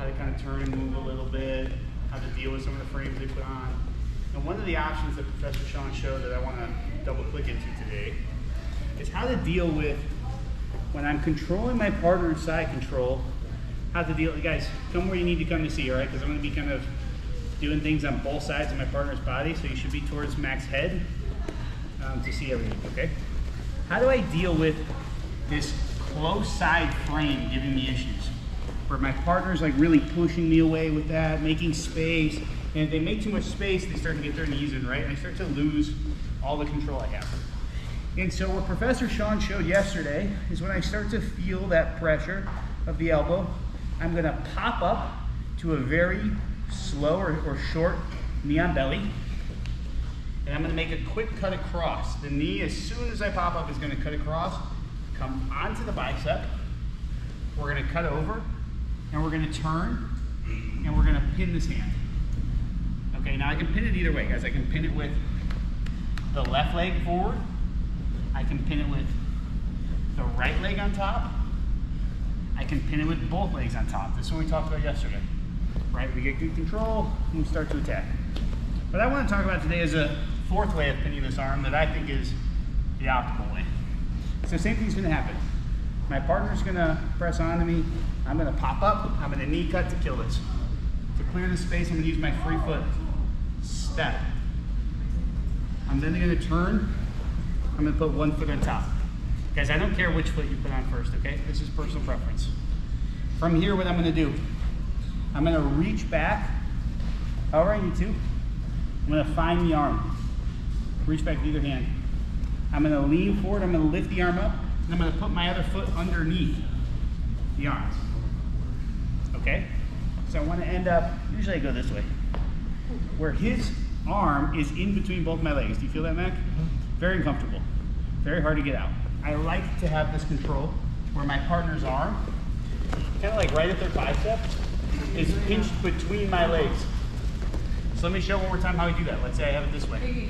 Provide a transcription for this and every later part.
how to kind of turn and move a little bit, how to deal with some of the frames they put on. And one of the options that Professor Sean showed that I want to double click into today is how to deal with when I'm controlling my partner's side control, how to deal, guys, come where you need to come to see, all right? Because I'm going to be kind of doing things on both sides of my partner's body, so you should be towards Mac's head to see everything, okay? How do I deal with this close side frame giving me issues? Where my partner's like really pushing me away with that, making space, and if they make too much space, they start to get their knees in, right? And I start to lose all the control I have. And so what Professor Sean showed yesterday is when I start to feel that pressure of the elbow, I'm gonna pop up to a very slow or short knee on belly, and I'm gonna make a quick cut across. The knee, as soon as I pop up, is gonna cut across, come onto the bicep, we're gonna cut over, and we're gonna turn, and we're gonna pin this hand. Okay, now I can pin it either way, guys. I can pin it with the left leg forward, I can pin it with the right leg on top, I can pin it with both legs on top. This is what we talked about yesterday, right? We get good control and we start to attack. What I want to talk about today is a fourth way of pinning this arm that I think is the optimal way. So same thing's going to happen. My partner's going to press onto me. I'm going to pop up. I'm going to knee cut to kill this. To clear the space, I'm going to use my free foot step. I'm then going to turn. I'm going to put one foot on top. Guys, I don't care which foot you put on first, okay? This is personal preference. From here, what I'm going to do, I'm going to reach back however I need to. I'm going to find the arm. Reach back with either hand. I'm going to lean forward. I'm going to lift the arm up. And I'm going to put my other foot underneath the arm. Okay? So I want to end up, usually I go this way, where his arm is in between both my legs. Do you feel that, Mac? Very uncomfortable. Very hard to get out. I like to have this control where my partner's arm, kind of like right at their bicep, is pinched between my legs. So let me show one more time how we do that. Let's say I have it this way.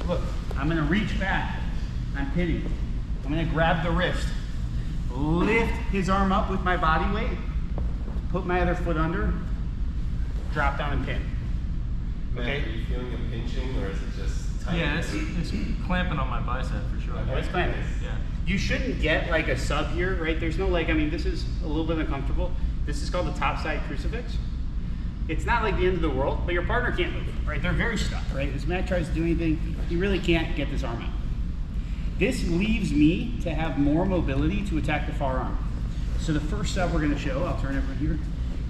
Look, I'm going to reach back. I'm pinning. I'm going to grab the wrist, lift his arm up with my body weight, put my other foot under, drop down and pin. Okay? Are you feeling a pinching or is it just tight? Yeah, it's clamping on my bicep for sure. Oh, it's clamping. Yeah. You shouldn't get like a sub here, right? There's no like, I mean, this is a little bit uncomfortable. This is called the top side crucifix. It's not like the end of the world, but your partner can't move, right? They're very stuck, right? As Matt tries to do anything, he really can't get this arm out. This leaves me to have more mobility to attack the far arm. So the first sub we're gonna show, I'll turn it over here,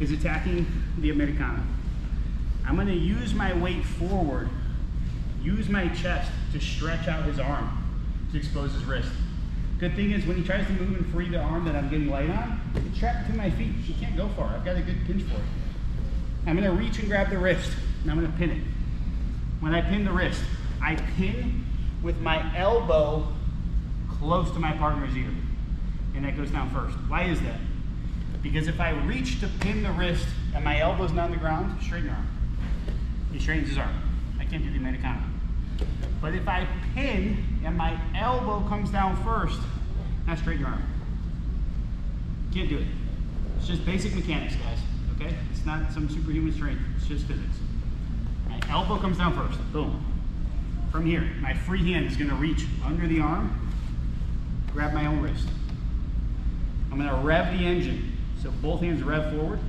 is attacking the americana. I'm gonna use my weight forward, use my chest to stretch out his arm, to expose his wrist. Good thing is when he tries to move and free the arm that I'm getting light on, it's trapped to my feet. He can't go far. I've got a good pinch for it. I'm gonna reach and grab the wrist, and I'm gonna pin it. When I pin the wrist, I pin with my elbow close to my partner's ear, and that goes down first. Why is that? Because if I reach to pin the wrist and my elbow's not on the ground, straighten your arm. He straightens his arm. I can't do the americana. But if I pin and my elbow comes down first, now straighten your arm. Can't do it. It's just basic mechanics, guys. Okay? It's not some superhuman strength. It's just physics. My elbow comes down first. Boom. From here, my free hand is going to reach under the arm, grab my own wrist. I'm going to rev the engine. So both hands rev forward.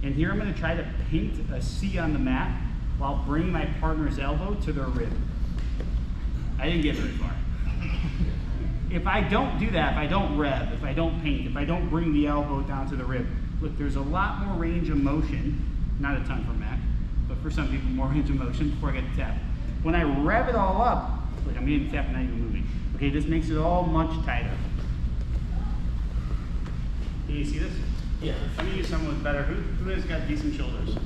And here I'm going to try to paint a C on the mat while bringing my partner's elbow to their rib. I didn't get very far. If I don't do that, if I don't rev, if I don't paint, if I don't bring the elbow down to the rib, look, there's a lot more range of motion, not a ton for Mac, but for some people more range of motion before I get to tap. When I rev it all up, look, I'm getting tapped, not even moving. Okay, this makes it all much tighter. Can you see this? Yeah. I'm gonna use someone with better, who has got decent shoulders?